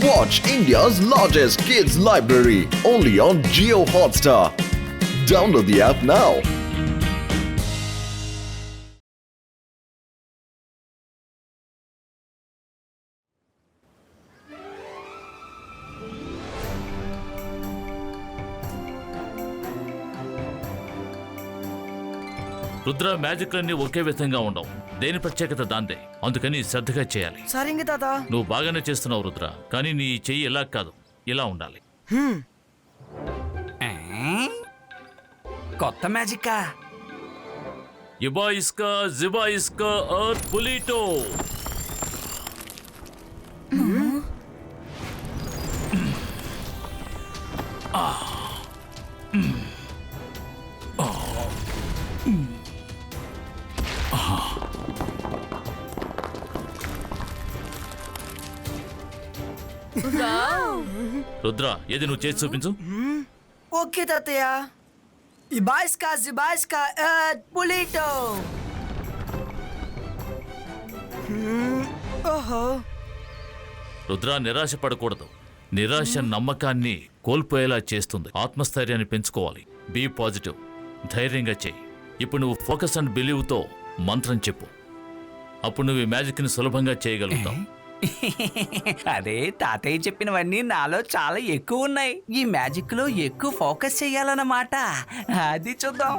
Watch India's largest kids library only on Jio Hotstar. Download the app now. Rudra మ్యాజిక్లన్నీ ఒకే విధంగా ఉండవు. దేని ప్రత్యేకత దాందే. అందుకని శ్రద్ధగా చేయాలి. సరేంగ తాత. నువ్వు బాగానే చేస్తున్నావు రుద్ర, కానీ నీ చెయ్యి ఇలా కాదు, ఇలా ఉండాలి. కొత్త మ్యాజిక్కా? ఇబా ఇస్కా జిబా ఇస్కా ఆర్ పులిటో. రుద్ర, ఏది నువ్వు చేసి చూపించు. ఓకే తాతయ్య. ఇబాయిస్కా జిబాయిస్కా పులిటో. ఓహో. రుద్ర, నిరాశ పడకూడదు. నిరాశ నమ్మకాన్ని కోల్పోయేలా చేస్తుంది. ఆత్మస్థైర్యాన్ని పెంచుకోవాలి. Be positive. ధైర్యంగా చెయ్యి. ఇప్పుడు నువ్వు ఫోకస్ అండ్ బిలీవ్తో మంత్రం చెప్పు. అప్పుడు నువ్వు ఈ మ్యాజిక్ని సులభంగా చేయగలుగుతావు. అదే తాతయ్య చెప్పినవన్నీ నాలో చాలా ఎక్కువ ఉన్నాయి. ఈ మ్యాజిక్ లో ఎక్కువ ఫోకస్ చెయ్యాలన్నమాట. అది చూద్దాం.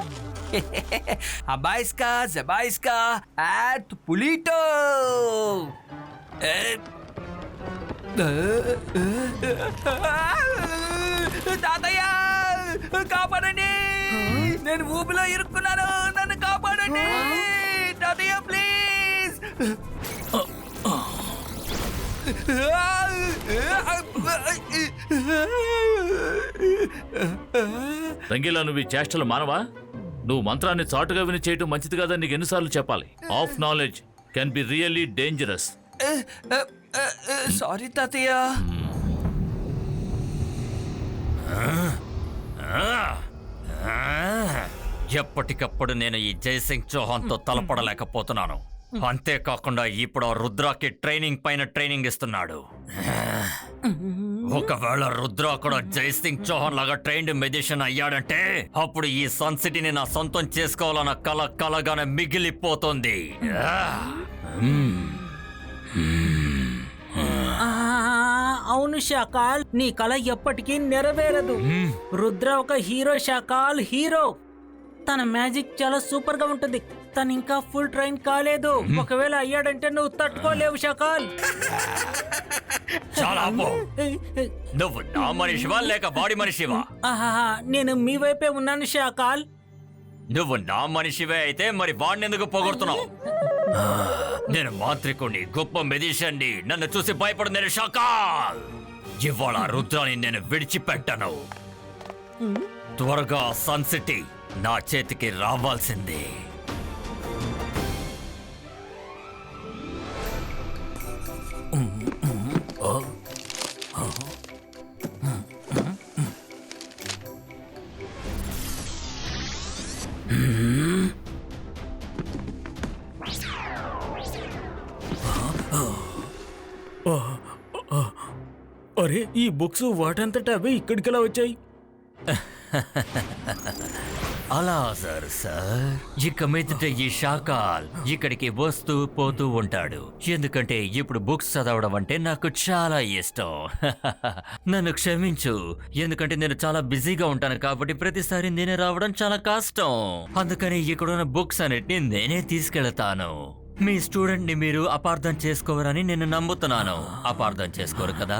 అబాయిస్కా జబాయిస్కా అట్ పులిటో. తాతయ్య కాపాడండి, నేను ఊపిలో ఇరుక్కున్నాను, నన్ను కాపాడండి తాతయ్య ప్లీజ్. రంగీలా, నువ్వు ఈ చేష్టలు మానవా? నువ్వు మంత్రాన్ని చాటుగా విని చేయటం మంచిది కాదని నీకు ఎన్నిసార్లు చెప్పాలి? Of knowledge can be really dangerous. Sorry తాతయ్య. ఎప్పటికప్పుడు నేను ఈ జైసింగ్ చౌహాన్తో తలపడలేకపోతున్నాను. అంతేకాకుండా ఇప్పుడు ఆ రుద్రాకి ట్రైనింగ్ పైన ట్రైనింగ్ ఇస్తున్నాడు. ఒకవేళ రుద్ర కూడా జైసింగ్ చౌహాన్ లాగా ట్రైన్డ్ మెజిషియన్ అయ్యాడంటే అప్పుడు ఈ సన్ సిటీని నా సొంతం చేసుకోవాలన్న కల కలగానే మిగిలిపోతుంది. అవును షాకాల్, నీ కళ ఎప్పటికీ నెరవేరదు. రుద్ర ఒక హీరో షాకాల్, హీరో. తన మ్యాజిక్ చాలా సూపర్ గా ఉంటుంది. తను ఇంకా ఫుల్ ట్రైన్ కాలేదు. ఒకవేళ అయ్యాడంటే నువ్వు తట్టుకోలేవు షాకాల్. చాలా నువ్వు నా మనిషివా లేక వాడి మనిషివా? నేను మీ వైపే ఉన్నాను షాకాల్. నువ్వు నా మనిషివే అయితే మరి వాడిని ఎందుకు పొగడుతున్నావు? నేను మాంత్రికుణ్ణి, గొప్ప మెజిషియన్ని. నన్ను చూసి భయపడు నేను షాకాల్. ఇవాళ రుద్రాన్ని నేను విడిచిపెట్టను. త్వరగా సన్ సిటీ నా చేతికి రావాల్సిందే. అరే, ఈ బుక్స్ వాటంతటా అవే ఇక్కడికి ఎలా వచ్చాయి? అలా సార్ ఇక మీదట ఈ షాకాల్ ఇక్కడికి వస్తూ పోతూ ఉంటాడు. ఎందుకంటే ఇప్పుడు బుక్స్ చదవడం అంటే నాకు చాలా ఇష్టం. నన్ను క్షమించు, ఎందుకంటే నేను చాలా బిజీగా ఉంటాను కాబట్టి ప్రతిసారి నేనే రావడం చాలా కష్టం. అందుకని ఇక్కడున్న బుక్స్ అన్నిటిని నేనే తీసుకెళ్తాను. మీ స్టూడెంట్ ని మీరు అపార్థం చేసుకోవరని నేను నమ్ముతున్నాను. అపార్థం చేసుకోరు కదా?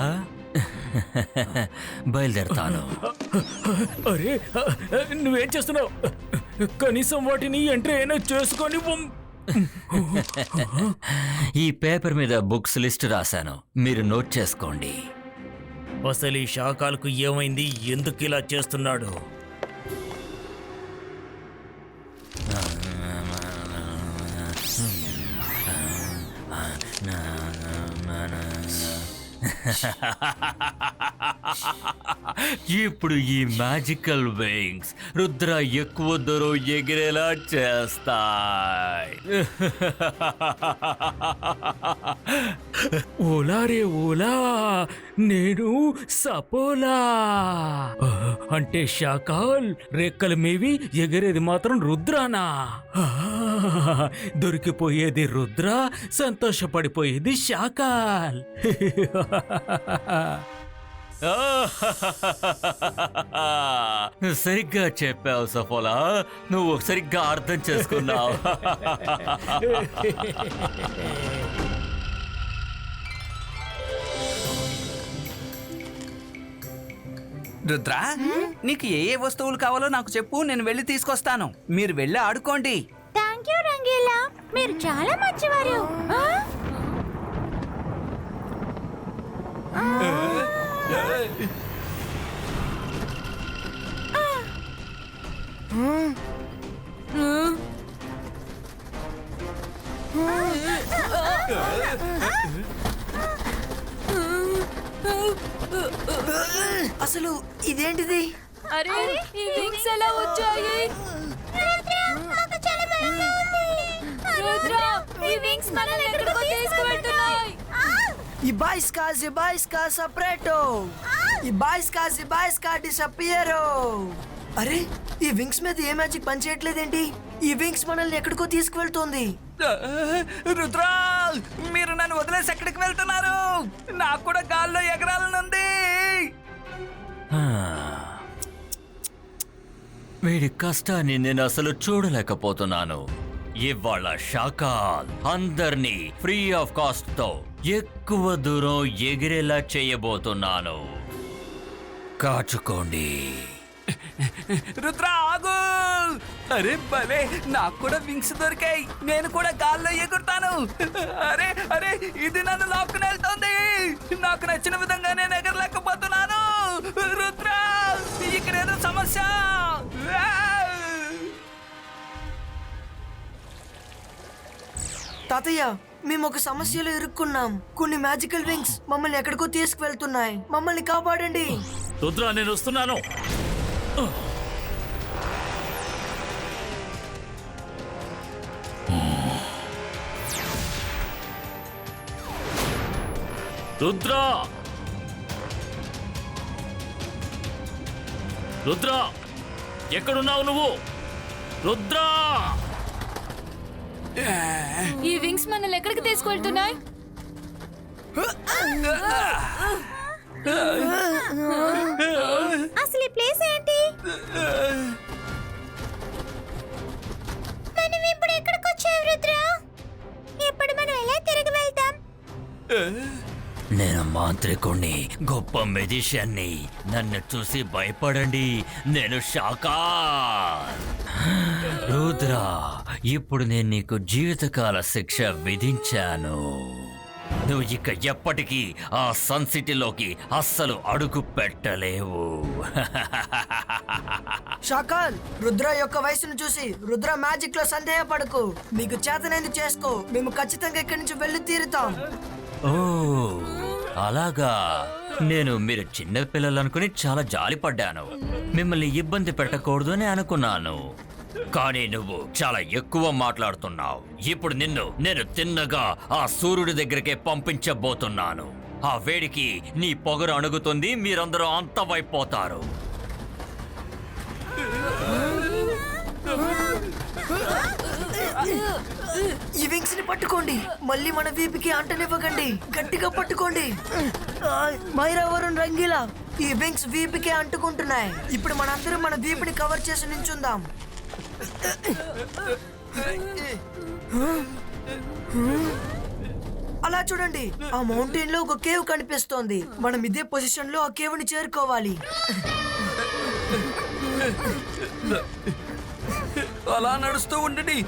బయలుదేరతాను. అరే, నువ్వేం చేస్తున్నావు? కనీసం వాటిని ఎంట్రీ అయినా చేసుకొని. ఈ పేపర్ మీద బుక్స్ లిస్ట్ రాశాను, మీరు నోట్ చేసుకోండి. అసలు ఈ షాకాలకు ఏమైంది? ఎందుకు ఇలా చేస్తున్నాడు? ఇప్పుడు ఈ మ్యాజికల్ వింగ్స్ రుద్ర ఎక్కువ దూరం ఎగిరేలా చేస్తాయి. ఓలా రే ఓలా, నేను సపోలా. అంటే షాకాల్ రెక్కల మేవి ఎగిరేది మాత్రం రుద్రానా? దొరికిపోయేది రుద్ర, సంతోషపడిపోయేది షాకాల్. సరిగ్గా చెప్పావు సఫోలా, నువ్వు సరిగ్గా అర్థం చేసుకున్నావు. రుద్ర, నీకు ఏ ఏ వస్తువులు కావాలో నాకు చెప్పు, నేను వెళ్ళి తీసుకొస్తాను. మీరు వెళ్ళి ఆడుకోండి. థ్యాంక్ యూ రంగీలా, మీరు చాలా మంచివారు. అసలు ఇదేంటిది? అరే ఈ వింగ్స్ ఎలా వచ్చాయి? రుద్ర, ఈ వింగ్స్ మనల్ని ఎక్కడికో తీసుకువెళ్తున్నాయి. Ibaiska separato. Ibaiska disappearo. అరే, ఈ వింగ్స్ మీద ఏ మ్యాజిక్ పనిచేయట్లేదేంటి? ఈ వింగ్స్ మనల్ని ఎక్కడికో తీసుకువెళ్తోంది. రుద్ర, మీరు నన్ను వదిలేసి ఎక్కడికి వెళ్తున్నారు? నాకు కూడా గాల్లో ఎగరాలనుంది. వీడి కష్టాన్ని నేను అసలు చూడలేకపోతున్నాను. ఇవాళ షాకాల్ అందర్నీ ఫ్రీ ఆఫ్ కాస్ట్ తో ఎక్కువ దూరం ఎగిరేలా చేయబోతున్నాను. కాచుకోండి. రుద్ర, ఆగు! అరే భలే, నాకు కూడా వింగ్స్ దొరికాయి. నేను కూడా గాల్లో ఎగురుతాను. అరే అరే, ఇది నన్ను లాక్కుని వెళ్తోంది. నాకు నచ్చిన విధంగా నేను ఎగరలేకపోతున్నాను. రుద్ర, ఇక్కడ ఏదో సమస్య. తాతయ్య, మేము ఒక సమస్యలో ఇరుక్కున్నాం. కొన్ని మ్యాజికల్ వింగ్స్ మమ్మల్ని ఎక్కడికో తీసుకువెళ్తున్నాయి. మమ్మల్ని కాపాడండి. రుద్ర, నేను వస్తున్నాను. రుద్ర, రుద్ర, ఎక్కడున్నావు నువ్వు? రుద్ర! ఈ వింగ్స్ మనల్ని ఎక్కడికి తీసుకువెళ్తున్నాయి? అసలు ఈ ప్లేస్ ఏంటి? మనం ఇప్పుడు ఎక్కడికి వచ్చావు రుద్ర? ఇప్పుడు మనం ఎలా తిరిగి వెళ్తాం? నేను మాంత్రికుణ్ణి, గొప్ప మెజిషియన్ని. నన్ను చూసి భయపడండి. నేను షాకాల్. రుద్ర, ఇప్పుడు నేను నీకు జీవితకాల శిక్ష విధించాను. నువ్వు ఇక ఎప్పటికీ ఆ సన్ సిటీలోకి అస్సలు అడుగు పెట్టలేవు. షాకాల్, రుద్ర యొక్క వయసును చూసి రుద్ర మ్యాజిక్ లో సందేహపడకు. మీకు చేతనైంది చేసుకో. మేము ఖచ్చితంగా ఇక్కడి నుంచి వెళ్ళి తీరుతాం. ఓ అలాగా. నేను మీరు చిన్న పిల్లలనుకుని చాలా జాలిపడ్డాను. మిమ్మల్ని ఇబ్బంది పెట్టకూడదు అని అనుకున్నాను. కానీ నువ్వు చాలా ఎక్కువ మాట్లాడుతున్నావు. ఇప్పుడు నేను తిన్నగా ఆ సూర్యుడి దగ్గరికే పంపించబోతున్నాను. ఆ వేడికి నీ పొగరు అణుగుతుంది. మీరందరూ అంతమైపోతారు. ఈ వింగ్స్ ని పట్టుకోండి. మళ్ళీ మన వీపుకి అంటనివ్వకండి. గట్టిగా పట్టుకోండి. మైరా, వరుణ్, రంగీలా, ఈ వింగ్స్ వీపుకి అంటుకుంటున్నాయి. ఇప్పుడు మనందరం మన వీపుని కవర్ చేసి నించుందాం. అలా చూడండి, ఆ మౌంటైన్ లో ఒక కేవ్ కనిపిస్తోంది. మనం ఇదే పొజిషన్ లో ఆ కేవ్ ని చేరుకోవాలి. అలా నడుస్తూ ఉండండి.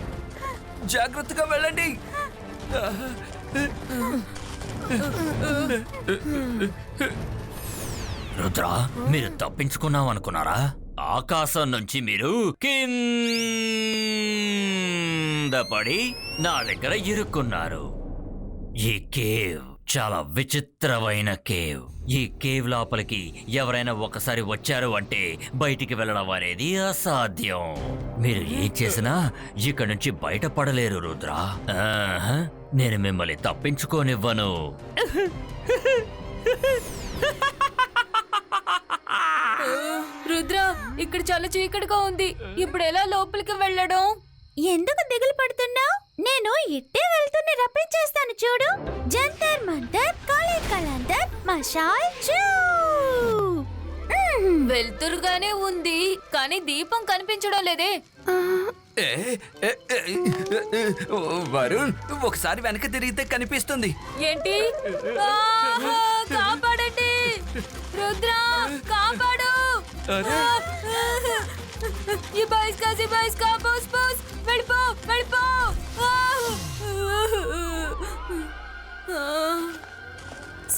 జాగ్రత్తగా వెళ్ళండి. రుద్ర, మీరు తప్పించుకున్నాం అనుకున్నారా? ఆకాశం నుంచి మీరు కింద పడి నా దగ్గర ఇరుక్కున్నారు. ఈ కేవ్ చాలా విచిత్రమైన కేవ్. ఈ కేవ్ లోపలికి ఎవరైనా ఒకసారి వచ్చారు అంటే బయటికి వెళ్ళడం అనేది అసాధ్యం. మీరు ఏం చేసినా ఇక్కడి నుంచి బయటపడలేరు రుద్ర. ఆహా, నేను మిమ్మల్ని తప్పించుకోనివ్వను. రుద్ర, ఇక్కడ చాలా చీకటిగా ఉంది. ఇప్పుడు ఎలా లోపలికి వెళ్ళడం? ఎందుకు దిగులు పడుతున్నావు? నేను ఇట్టే వెళ్తున్న రప్పించేస్తాను చూడు. జంతర్ మంతర్, కాళీ కలందర్, మషాల్ చూ. వెళ్తురుగానే ఉంది, కానీ దీపం కనిపించడం లేదే. ఏ, ఏ, ఏ, వరుణ్, ఒకసారి వెనక తిరిగితే కనిపిస్తుంది. ఏంటి? ఆహా, కాపాడండి రుద్ర, కాపాడు. ఈ బాయ్స్ కా బోస్ వెళ్ళిపో వెళ్ళిపో.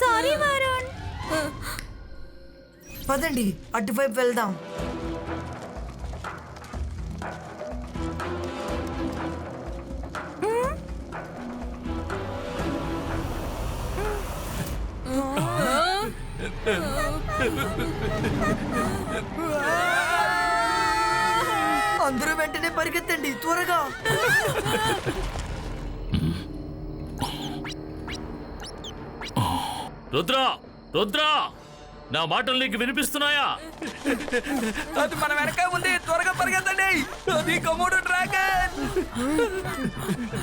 సారీ వరుణ్. పదండి అటువైపు వెళ్దాం. అందరూ వెంటనే పరిగెత్తండి త్వరగా. రుద్ర, రుద్ర, నా మాటలు నీకు వినిపిస్తున్నాయా? అది మన వెనక ఉంది, త్వరగా పరిగెత్తండి. అది కమోడో డ్రాగన్.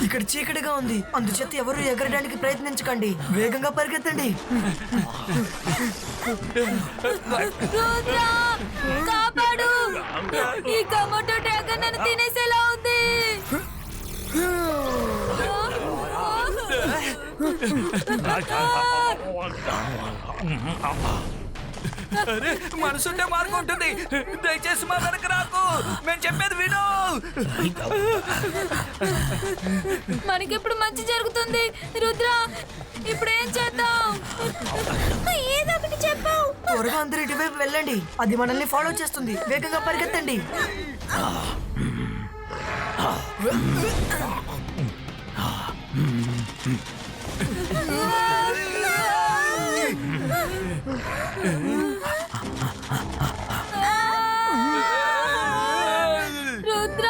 ఇక్కడ చీకటిగా ఉంది, అందుచేత ఎవరు ఎగరడానికి ప్రయత్నించకండి. వేగంగా పరిగెత్తండి. రుద్ర, కాపాడు. ఈ కమోటో డ్రాగన్ నన్ను తినేసేలా ఉంది. అరే, మనసుంటే మార్గం ఉంటుంది. దయచేసి మా వెనక రాకు, మేము చెప్పేది విను. మనకిప్పుడు మంచి జరుగుతుంది. రుద్ర, ఇప్పుడు ఏం చేద్దాం? ఏదో ఒకటి చెప్పు. త్వరగా అందరూ ఇటువైపు వెళ్ళండి, అది మనల్ని ఫాలో చేస్తుంది. వేగంగా పరిగెత్తండి. రుద్ర,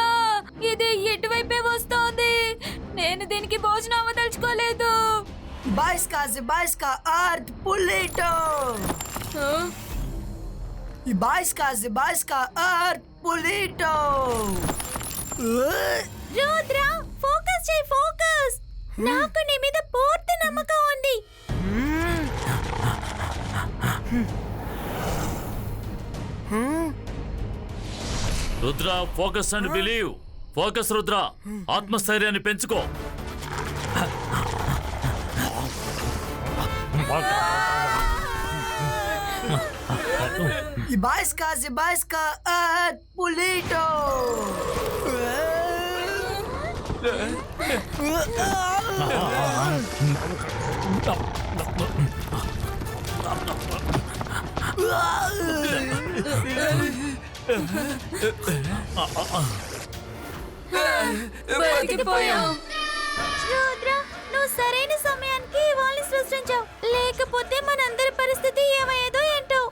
ఇది ఎటువైపే వస్తోంది. నేను దీనికి భోజనం అవ్వదలుచుకోలేదు. బాయ్స్ కా అర్త్ పులిటో. ఈ బాయ్స్ కా అర్త్ పులిటో. రుద్ర, ఫోకస్ చేయి, ఫోకస్. నాకు నీ మీద పూర్తి నమ్మకం ఉంది. Rudra, focus and believe. Focus Rudra, ఆత్మస్థైర్యాన్ని పెంచుకో. ఈ బాయ్స్ కా అర్త్ పులిటో. బతికిపోయాం. రుద్ర, నువ్వు సరైన సమయానికి వాళ్ళని సృష్టించావు. లేకపోతే మనందరి పరిస్థితి ఏమయ్యేదో ఏంటో.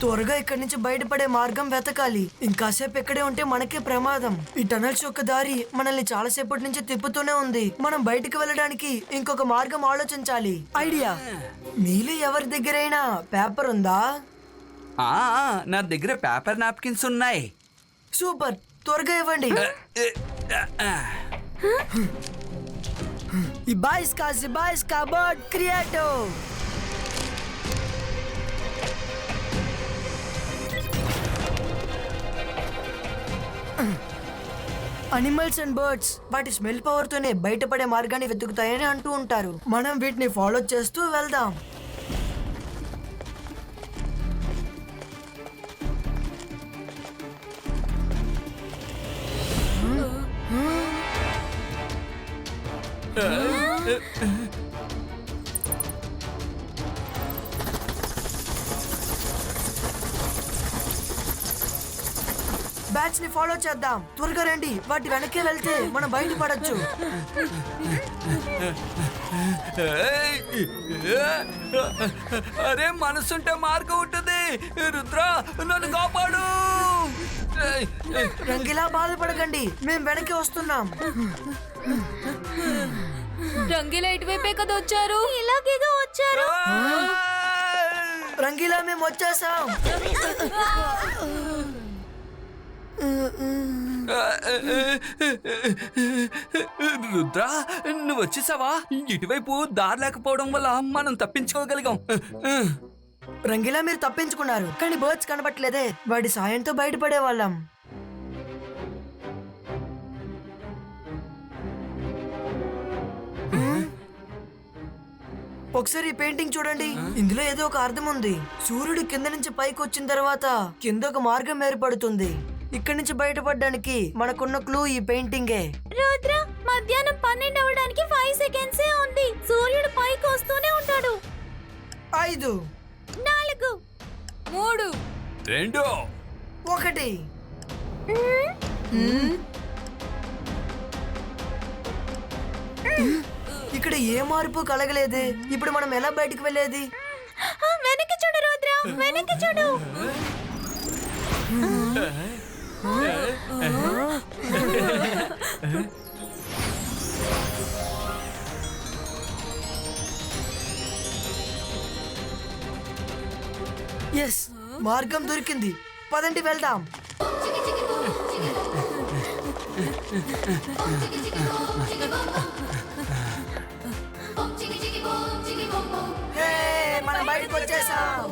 త్వరగా ఇక్కడి నుంచి బయటపడే మార్గం వెతకాలి. ఇంకాసేపు ఇక్కడే ఉంటే మనకే ప్రమాదం. ఈ టనల్స్ యొక్క దారి మనల్ని చాలాసేపటి నుంచి తిప్పుతూనే ఉంది. మనం బయటికి వెళ్ళడానికి ఇంకొక మార్గం ఆలోచించాలి. ఐడియా. మీలో ఎవరి దగ్గరైనా పేపర్ ఉందా? నా దగ్గర పేపర్ నాప్కిన్స్ ఉన్నాయి. సూపర్, త్వరగా ఇవ్వండి. ఈ బాయ్స్ కా బర్డ్ క్రియేటో. అనిమల్స్ అండ్ బర్డ్స్ వాటి స్మెల్ పవర్ తోనే బయటపడే మార్గాన్ని వెతుకుతాయని అంటూ ఉంటారు. మనం వీటిని ఫాలో చేస్తూ వెళ్దాం. బ్యాచ్ ని ఫాలో చేద్దాం. త్వరగా రండి, వాటి వెనకే వెళ్తే మనం బయటపడొచ్చు. అరే మనసుంటే మార్గం ఉంటుంది. రుద్ర నన్ను కాపాడు. రంగిలా బాధపడకండి, మేము వెనక్కి వస్తున్నాం. రంగీలా ఇటువైపే కదా వచ్చారు. ఇలాగేగా వచ్చారు. రంగిలా మేము వచ్చేసాం. రుద్ర నువ్వు వచ్చేసావా? ఇటువైపు దారి లేకపోవడం వల్ల మనం తప్పించుకోగలిగాం. రంగిలా మీరు తప్పించుకున్నారు, కానీ బర్డ్స్ కనబట్లేదే. వాడి సాయంతో బయటపడే వాళ్ళం. ఒకసారి ఈ పెయింటింగ్ చూడండి, ఇందులో ఏదో ఒక అర్థం ఉంది. సూర్యుడు కింద నుంచి పైకి వచ్చిన తర్వాత కింద ఒక మార్గం ఏర్పడుతుంది. ఇక్కడి నుంచి బయటపడడానికి మనకున్న క్లూ ఈ పెయింటింగే. రుద్ర, మధ్యాహ్నం 12 అవ్వడానికి 5 సెకండ్సే ఉంది. సూర్యుడు పైకి వస్తూనే ఉంటాడు. 5 4 3 2 1 ఇక్కడ ఏ మార్పు కలగలేదు. ఇప్పుడు మనం ఎలా బయటికి వెళ్ళేది? వెనక్కి చూడు రుద్ర, వెనక్కి చూడు. ఎస్, మార్గం దొరికింది. పదండి వెళ్దాం. హే, మనం బయటకు వచ్చేసాం.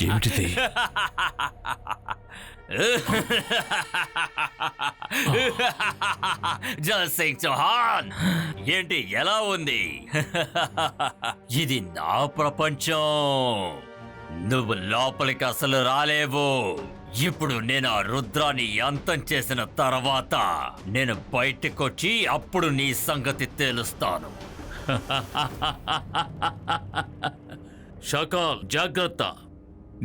ఏమిటిది? జల్సింగ్ చౌహాన్, ఏంటి ఎలా ఉంది? ఇది నా ప్రపంచం. నువ్వు లోపలికి అసలు రాలేవు. ఇప్పుడు నేను ఆ రుద్రాన్ని అంతం చేసిన తర్వాత నేను బయటకొచ్చి అప్పుడు నీ సంగతి తెలుస్తాను. షాకాల్, జాగ్రత్త.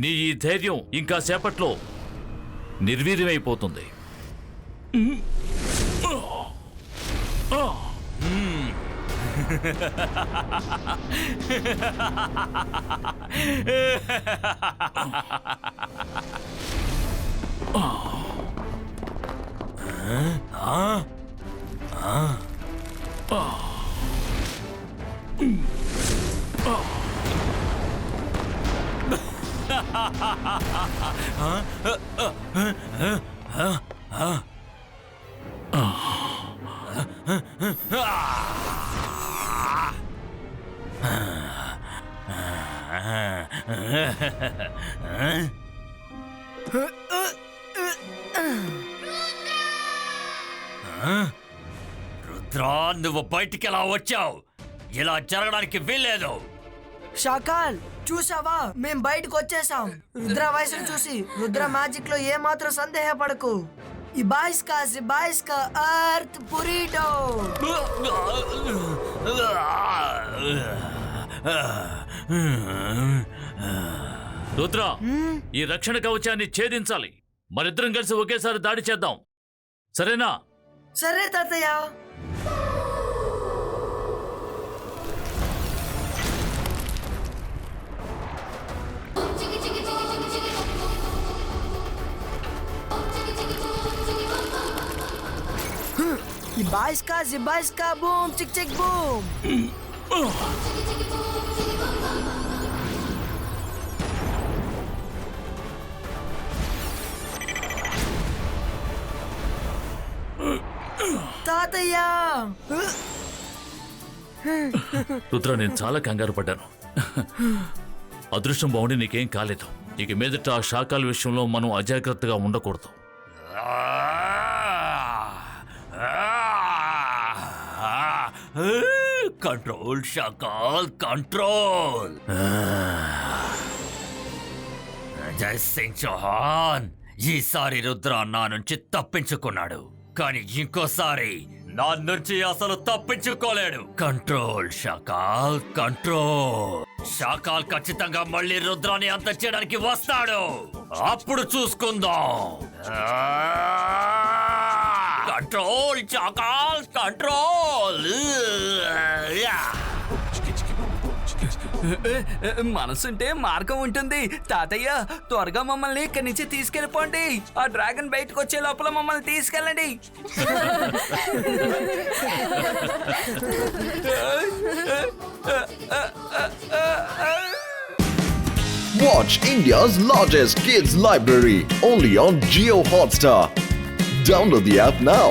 నీ ఈ ధైర్యం ఇంకా సేపట్లో నిర్వీర్యమైపోతుంది. రుద్రా, నువ్వు బయటికి ఎలా వచ్చావు? ఇలా జరగడానికి వీల్లేదు. షాకాల్, చూసావా, మేం బయటకు వచ్చేసాం. రుద్ర వయసును చూసి రుద్ర మ్యాజిక్ లో ఏ మాత్రం సందేహపడకు. ఈ బాయిస్ కా అర్త్ పురీటో. రుద్ర, ఈ రక్షణ కవచాన్ని ఛేదించాలి. మరిద్దరం కలిసి ఒకేసారి దాడి చేద్దాం, సరేనా? సరే తాతయ్య. ఈ బాయిస్ కా బూమ్ చిక్ చిక్ బూమ్. తాతయ్య, రుద్ర, నేను చాలా కంగారు పడ్డాను. అదృష్టం బాగుండి నీకేం కాలేదు. ఇక మీదట ఆ షాకాల విషయంలో మనం అజాగ్రత్తగా ఉండకూడదు. Control Shakaal control. జై సింగ్ చౌహాన్, ఈసారి రుద్ర నా నుంచి తప్పించుకున్నాడు, కానీ ఇంకోసారి నా నుంచి అసలు తప్పించుకోలేడు. Control Shakaal control. షాకాల్ ఖచ్చితంగా మళ్ళీ రుద్రాన్ని అంతం చేయడానికి వస్తాడు, అప్పుడు చూసుకుందాం. Control Shakaal control. మనసుంటే మార్గం ఉంటుంది. తాతయ్య, త్వరగా మమ్మల్ని ఇక్కడి నుంచి తీసుకెళ్ళిపోండి. ఆ డ్రాగన్ బయటకు వచ్చే లోపల మమ్మల్ని తీసుకెళ్ళండి. Watch India's largest kids library only on Geo Hotstar. Download the app now.